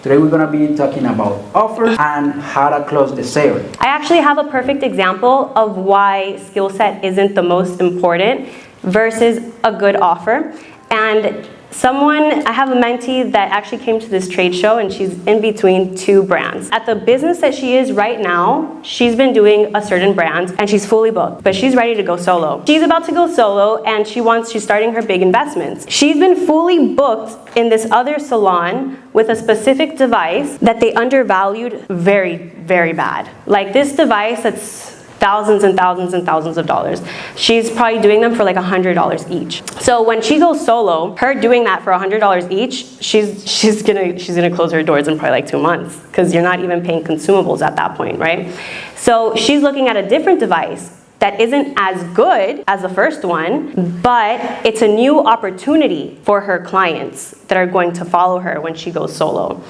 Today we're going to be talking about offers and how to close the sale. I actually have a perfect example of why skill set isn't the most important versus a good offer. And I have a mentee that actually came to this trade show and she's in between two brands. At the business that she is right now, she's been doing a certain brand and she's fully booked, but she's ready to go solo. She's about to go solo and she's starting her big investments. She's been fully booked in this other salon with a specific device that they undervalued very, very bad. Like this device that's thousands and thousands and thousands of dollars. She's probably doing them for like $100 each. So when she goes solo, her doing that for $100 each, she's gonna close her doors in probably like 2 months because you're not even paying consumables at that point, right? So she's looking at a different device that isn't as good as the first one, but it's a new opportunity for her clients that are going to follow her when she goes solo.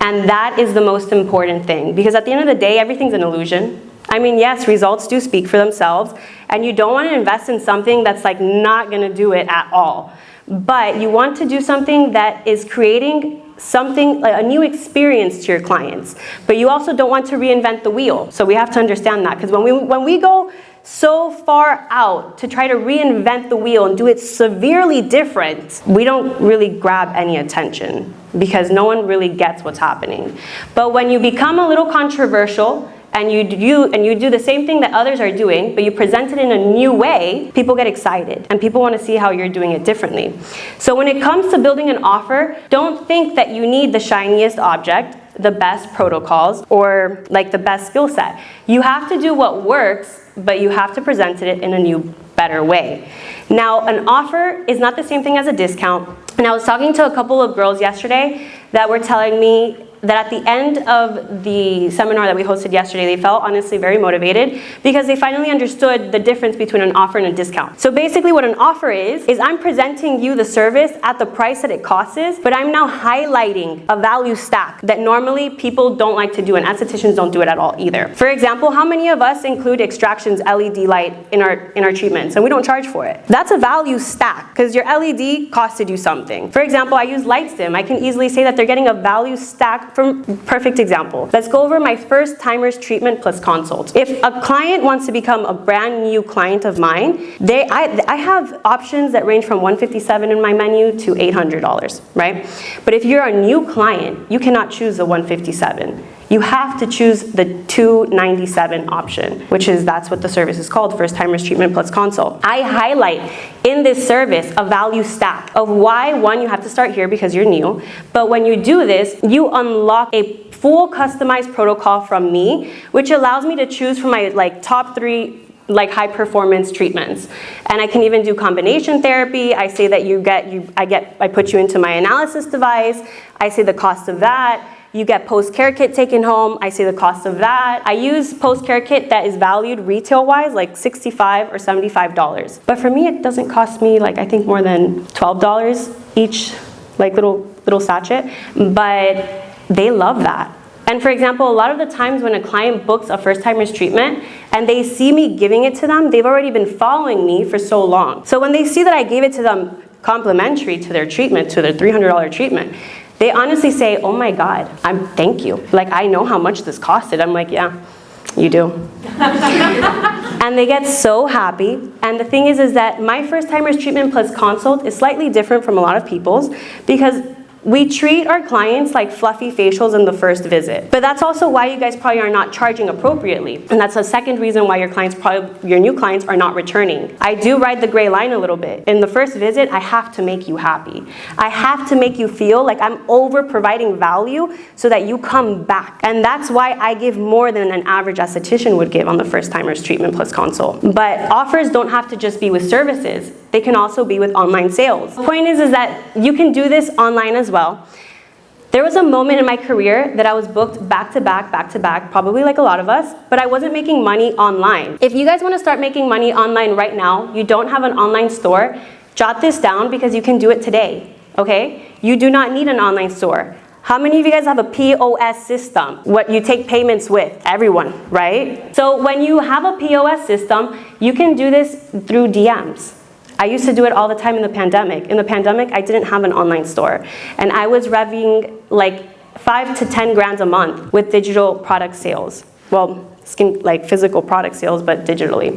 And that is the most important thing because at the end of the day, everything's an illusion. I mean, yes, results do speak for themselves, and you don't want to invest in something that's like not going to do it at all. But you want to do something that is creating something, like a new experience to your clients. But you also don't want to reinvent the wheel. So we have to understand that because when we go so far out to try to reinvent the wheel and do it severely different, we don't really grab any attention because no one really gets what's happening. But when you become a little controversial, and you do the same thing that others are doing, but you present it in a new way, people get excited and people want to see how you're doing it differently. So when it comes to building an offer, don't think that you need the shiniest object, the best protocols, or like the best skill set. You have to do what works, but you have to present it in a new, better way. Now, an offer is not the same thing as a discount. And I was talking to a couple of girls yesterday that were telling me that at the end of the seminar that we hosted yesterday, they felt honestly very motivated because they finally understood the difference between an offer and a discount. So basically what an offer is I'm presenting you the service at the price that it costs, but I'm now highlighting a value stack that normally people don't like to do, and estheticians don't do it at all either. For example, how many of us include extractions LED light in our treatments and we don't charge for it? That's a value stack because your LED costed you something. For example, I use LightStim. I can easily say that they're getting a value stack. Perfect example. Let's go over my first timers treatment plus consult. If a client wants to become a brand new client of mine, I have options that range from $157 in my menu to $800, right? But if you're a new client, you cannot choose the $157. You have to choose the $297 option, that's what the service is called, first timers treatment plus consult. I highlight in this service a value stack of why, one, you have to start here because you're new, but when you do this, you unlock a full customized protocol from me, which allows me to choose from my top 3 high performance treatments. And I can even do combination therapy. I say that I put you into my analysis device. I say the cost of that. You get post-care kit taken home. I say the cost of that. I use post-care kit that is valued retail-wise like $65 or $75. But for me, it doesn't cost me I think more than $12 each little sachet. But they love that. And for example, a lot of the times when a client books a first-timers treatment and they see me giving it to them, they've already been following me for so long. So when they see that I gave it to them complimentary to their treatment, to their $300 treatment, they honestly say, oh my God, thank you. I know how much this costed. I'm like, yeah, you do. And they get so happy. And the thing is that my first timers treatment plus consult is slightly different from a lot of people's because we treat our clients like fluffy facials in the first visit. But that's also why you guys probably are not charging appropriately. And that's a second reason why your new clients are not returning. I do ride the gray line a little bit. In the first visit, I have to make you happy. I have to make you feel like I'm over providing value so that you come back. And that's why I give more than an average esthetician would give on the first timers treatment plus consult. But offers don't have to just be with services. They can also be with online sales. The point is that you can do this online as well. There was a moment in my career that I was booked back to back, probably like a lot of us, but I wasn't making money online. If you guys want to start making money online right now, you don't have an online store, jot this down because you can do it today, okay? You do not need an online store. How many of you guys have a POS system? What you take payments with? Everyone, right? So when you have a POS system, you can do this through DMs. I used to do it all the time in the pandemic. In the pandemic, I didn't have an online store. And I was revving like 5 to 10 grand a month with digital product sales. Well, like physical product sales, but digitally.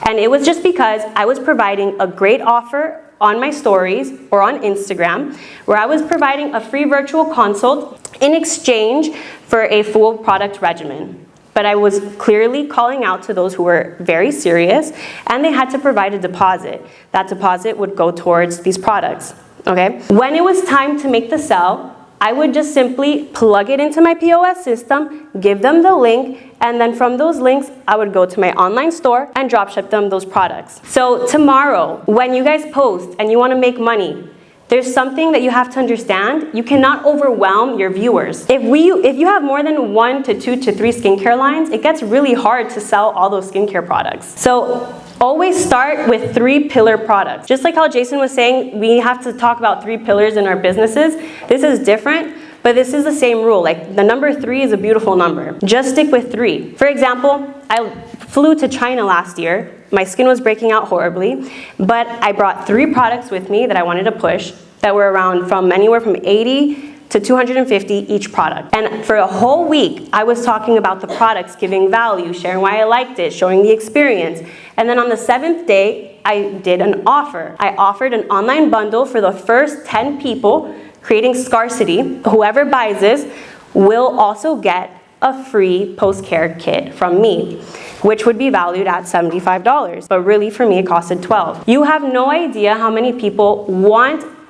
And it was just because I was providing a great offer on my stories or on Instagram, where I was providing a free virtual consult in exchange for a full product regimen. But I was clearly calling out to those who were very serious, and they had to provide a deposit. That deposit would go towards these products, okay? When it was time to make the sell, I would just simply plug it into my POS system, give them the link, and then from those links, I would go to my online store and drop ship them those products. So tomorrow, when you guys post and you wanna make money, there's something that you have to understand. You cannot overwhelm your viewers. If you have more than 1 to 2 to 3 skincare lines, it gets really hard to sell all those skincare products. So always start with 3 pillar products. Just like how Jason was saying, we have to talk about 3 pillars in our businesses. This is different, but this is the same rule. Like, the number 3 is a beautiful number. Just stick with 3. For example, I flew to China last year. My skin was breaking out horribly, but I brought 3 products with me that I wanted to push that were around from anywhere from 80 to 250 each product. And for a whole week, I was talking about the products, giving value, sharing why I liked it, showing the experience. And then on the 7th day, I did an offer. I offered an online bundle for the first 10 people, creating scarcity. Whoever buys this will also get a free post-care kit from me, which would be valued at $75. But really, for me, it costed $12. You have no idea how many people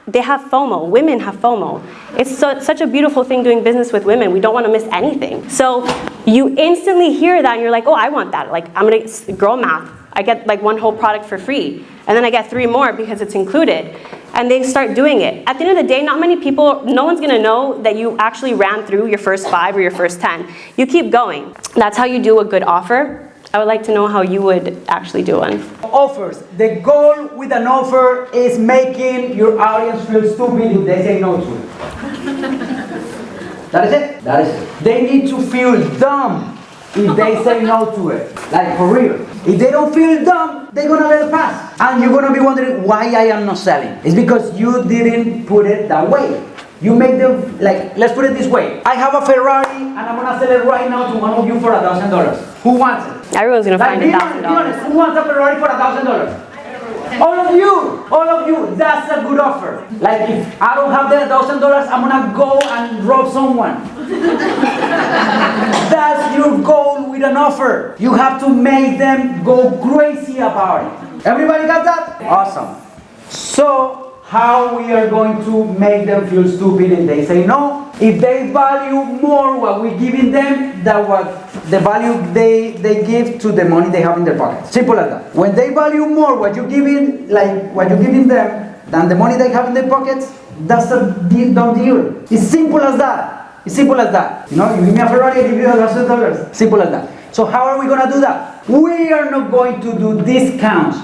they have FOMO. Women have FOMO. It's such a beautiful thing doing business with women. We don't want to miss anything. So you instantly hear that and you're like, oh, I want that. Like, I'm going to, girl math. I get like 1 whole product for free. And then I get 3 more because it's included. And they start doing it. At the end of the day, no one's going to know that you actually ran through your first 5 or your first 10. You keep going. That's how you do a good offer. I would like to know how you would actually do one. Offers. The goal with an offer is making your audience feel stupid if they say no to it. That is it. That is it. They need to feel dumb if they say no to it. Like, for real. If they don't feel dumb, they're gonna let it pass. And you're gonna be wondering why I am not selling. It's because you didn't put it that way. You make them, like, let's put it this way. I have a Ferrari and I'm gonna sell it right now to one of you for $1,000. Who wants it? Everyone's gonna find $1,000. Who wants a Ferrari for $1,000? All of you, that's a good offer. Like, if I don't have the $1,000, I'm gonna go and rob someone. That's your goal with an offer. You have to make them go crazy about it. Everybody got that? Awesome. So, how we are going to make them feel stupid if they say no? If they value more what we're giving them than what the value they give to the money they have in their pocket. Simple as that. When they value more what you're giving, like what you're giving them, than the money they have in their pockets, that's a done deal. It's simple as that. It's simple as that. You know, you give me a Ferrari, I give you $1,000. Simple as that. So how are we gonna do that? We are not going to do discounts.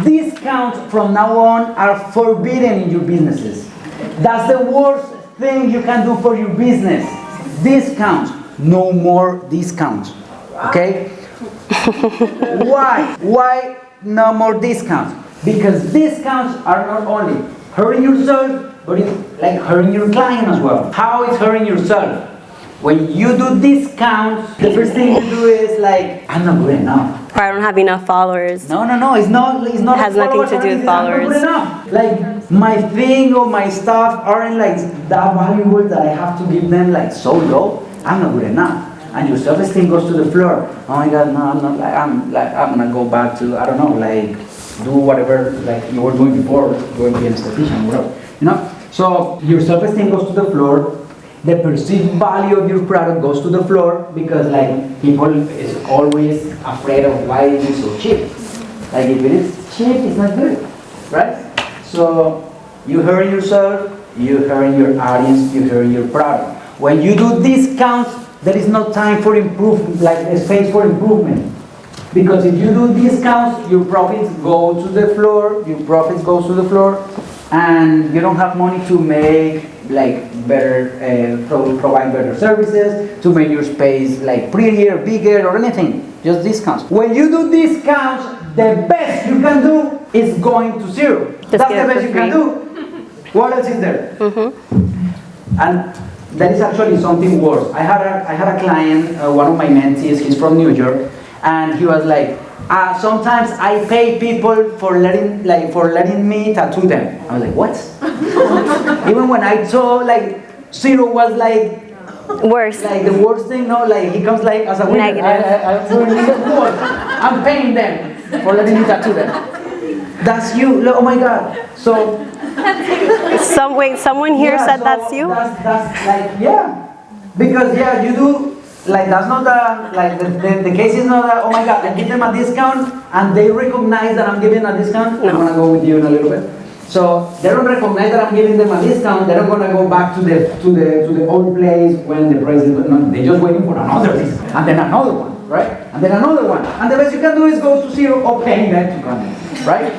Discounts from now on are forbidden in your businesses. That's the worst thing you can do for your business. Discounts. No more discounts. Okay? Why? Why no more discounts? Because discounts are not only hurting yourself, but it's like hurting your client as well. How is hurting yourself? When you do discounts, the first thing you do is like, I'm not good enough. Or I don't have enough followers. No, it's not. It has nothing to do with followers. I'm not good enough. Like, my thing or my stuff aren't like that valuable that I have to give them like so low. I'm not good enough. And your self-esteem goes to the floor. Oh my God, no, I'm not. I'm gonna go back to, I don't know, like do whatever like you were doing before, going to be an esthetician, whatever. You know. So your self-esteem goes to the floor. The perceived value of your product goes to the floor because like people is always afraid of why it is so cheap. Like if it is cheap, it's not good, right? So you hurt yourself, you hurt your audience, you hurt your product. When you do discounts, there is no time for improvement, like a space for improvement. Because if you do discounts, your profits go to the floor, and you don't have money to make like better, provide better services, to make your space like prettier, bigger, or anything. Just discounts. When you do discounts, the best you can do is going to zero. That's the best you can do. What else is there? Mm-hmm. And there is actually something worse. I had a client, one of my mentees, he's from New York, and he was like, sometimes I pay people for letting me tattoo them. I was like, what? Even when I told zero was Worse. the worst thing, no, he comes as a winner. Negative. I'm paying them for letting me tattoo them. That's you. Oh my God. So. Someone here said so that's you? That's because you do. That's not the case is not that, oh my God, I give them a discount and they recognize that I'm giving a discount. No. I'm gonna go with you in a little bit. So they don't recognize that I'm giving them a discount. They're not gonna go back to the old place when the price is not. They're just waiting for another discount and then another one, right? And then another one. And the best you can do is go to zero or paying them to come in, right?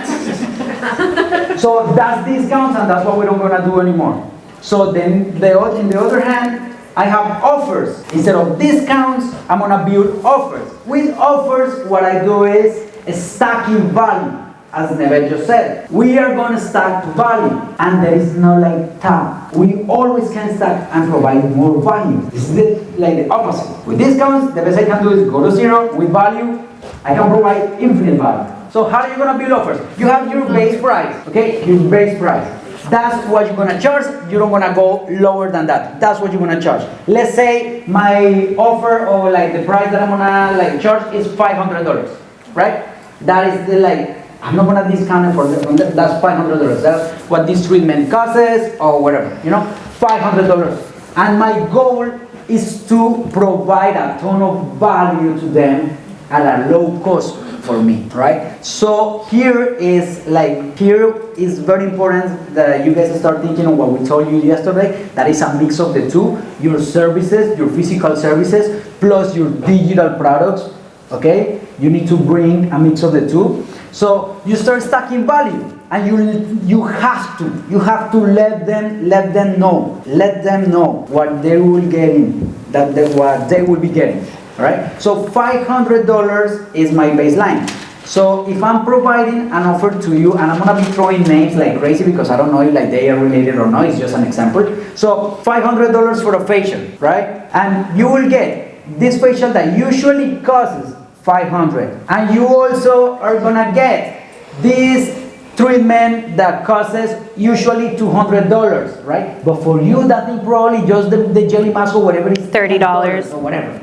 So that's discounts and that's what we're not gonna do anymore. So then in the other hand, I have offers. Instead of discounts, I'm gonna build offers. With offers, what I do is stacking value. As Nevette just said, we are gonna stack value, and there is no tab. We always can stack and provide more value. This is the opposite. With discounts, the best I can do is go to zero. With value, I can provide infinite value. So how are you gonna build offers? You have your base price, okay? Your base price. That's what you're gonna charge. You don't wanna go lower than that. That's what you're gonna charge. Let's say my offer or the price that I'm gonna charge is $500, right? That is I'm not gonna discount it for that. That's $500. That's what this treatment costs or whatever, $500. And my goal is to provide a ton of value to them at a low cost for me, right? So here is very important that you guys start thinking of what we told you yesterday. That is a mix of the two: your services, your physical services, plus your digital products. Okay, you need to bring a mix of the two. So you start stacking value, and you have to let them know what they will getting, what they will be getting. Right? So $500 is my baseline. So if I'm providing an offer to you, and I'm gonna be throwing names like crazy because I don't know if they are related or not, it's just an example. So $500 for a facial, right? And you will get this facial that usually costs $500. And you also are gonna get this treatment that costs usually $200, right? But for you, that thing probably just the jelly mask or whatever is $30 or whatever.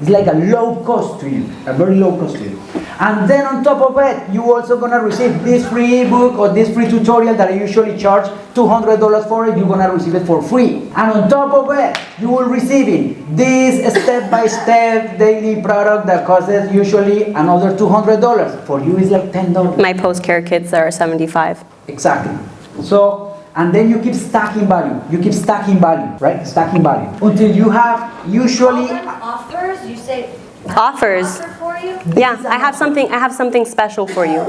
It's like a low cost to you, a very low cost to you. And then on top of it, you also gonna receive this free ebook or this free tutorial that I usually charge $200 for it. You're gonna receive it for free. And on top of it, you will receive this step-by-step daily product that costs usually another $200. For you, it's like $10. My post-care kits are $75. Exactly. So. And then you keep stacking value. Right? Stacking value. Until you have usually offers, you say offers. offer for you? Yeah, I have something special for you.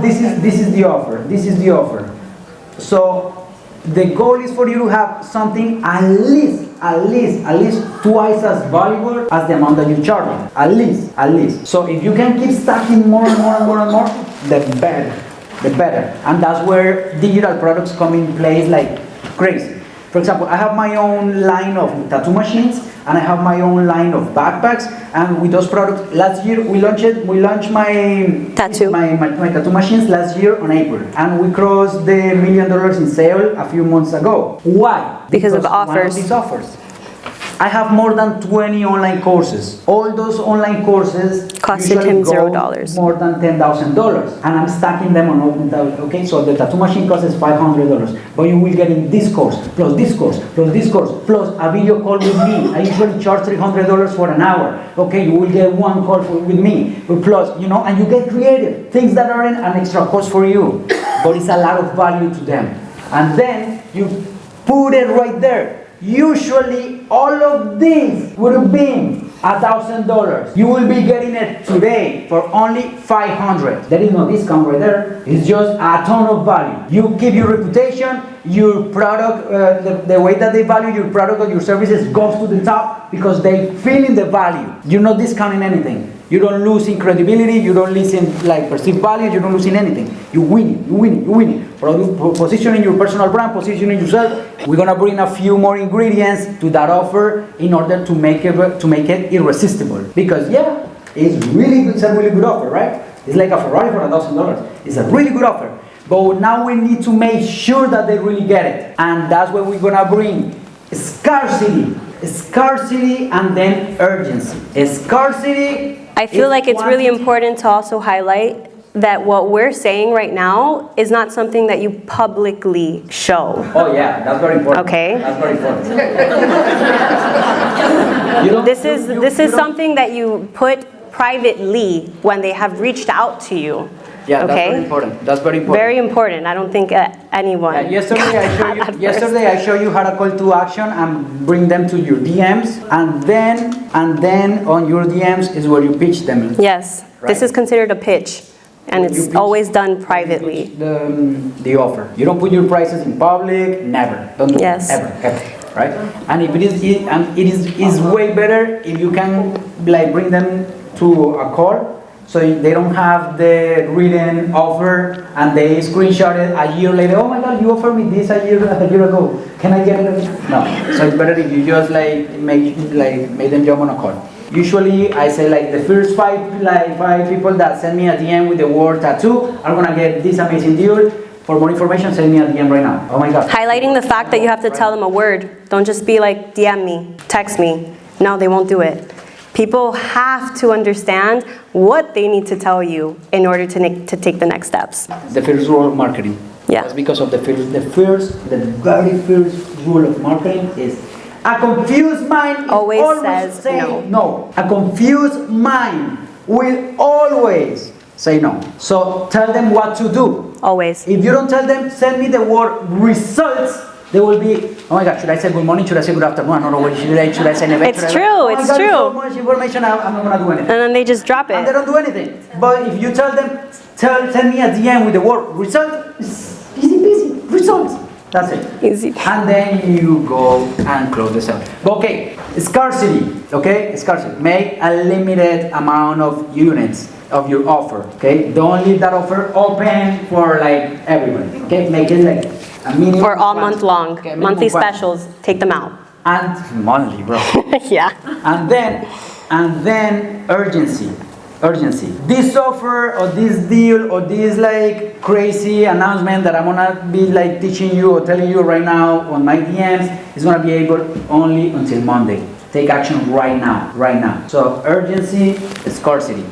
This is the offer. So the goal is for you to have something at least twice as valuable as the amount that you charge. At least. So if you can keep stacking more and more, the better. And that's where digital products come in place like crazy. For example, I have my own line of tattoo machines and I have my own line of backpacks. And with those products, last year we launched my tattoo machines last year on April, and we crossed the $1 million in sale a few months ago. Why? Because of offers. One of these offers. I have more than 20 online courses. All those online courses costed him $0. More than $10,000, and I'm stacking them on open. Okay, so the tattoo machine costs $500, but you will get in this course, plus this course, plus this course, plus a video call with me. I usually charge $300 for an hour. Okay, you will get one call with me, plus and you get creative things that aren't an extra cost for you, but it's a lot of value to them. And then you put it right there. Usually, all of these would have been $1,000. You will be getting it today for only $500. There is no discount right there. It's just a ton of value. You keep your reputation, your product, the way that they value your product or your services goes to the top because they feel in the value. You're not discounting anything. You don't lose in credibility, you don't lose in like perceived value, you don't lose in anything. You win, you win, you win. Positioning your personal brand, positioning yourself. We're gonna bring a few more ingredients to that offer in order to make it irresistible. Because yeah, it's a really good offer, right? It's like a Ferrari for $1,000. It's a really good offer. But now we need to make sure that they really get it. And that's what we're gonna bring. Scarcity and then urgency. Scarcity. I feel like it's really important to also highlight that what we're saying right now is not something that you publicly show. Oh yeah, that's very important. Okay. That's very important. This is something that you put privately when they have reached out to you. Yeah, okay? That's very important. That's very important. Very important. I don't think anyone. Yesterday I show you how to call to action and bring them to your DMs, and then on your DMs is where you pitch them. Yes, right? This is considered a pitch, and it's always done privately. The offer. You don't put your prices in public. Never. Don't do yes. Ever. Right? And if it is way better if you can like bring them to a call. So they don't have the written offer and they screenshot it a year later. Oh my God, you offered me this a year ago. Can I get it? No. So it's better if you just make them jump on a call. Usually I say like the first five people that send me a DM with the word tattoo are gonna get this amazing deal. For more information, send me a DM right now. Oh my God. Highlighting the fact that you have to tell them a word. Don't just be like DM me, text me. No, they won't do it. People have to understand what they need to tell you in order to take the next steps. The first rule of marketing. Yeah. That's because of the very first rule of marketing is a confused mind always says say no. A confused mind will always say no. So tell them what to do. Always. If you don't tell them, send me the word results. They will be, oh my God, should I say good morning? Should I say good afternoon? I don't know what should I say Nevette? It's true, it's true. So much information, I'm not going to do anything. And then they just drop it. And they don't do anything. But if you tell them, send me a DM with the word result, it's easy peasy, results. That's it. Easy. And then you go and close the sale. Okay, scarcity, okay? Scarcity. Make a limited amount of units of your offer, okay? Don't leave that offer open for like everybody, okay? Make it like a minimum. Or all month long. Okay, monthly specials, take them out. And monthly, bro. Yeah. And then urgency. This offer or this deal or this like crazy announcement that I'm gonna be like teaching you or telling you right now on my DMs is gonna be able only until Monday. Take action right now. So urgency, scarcity.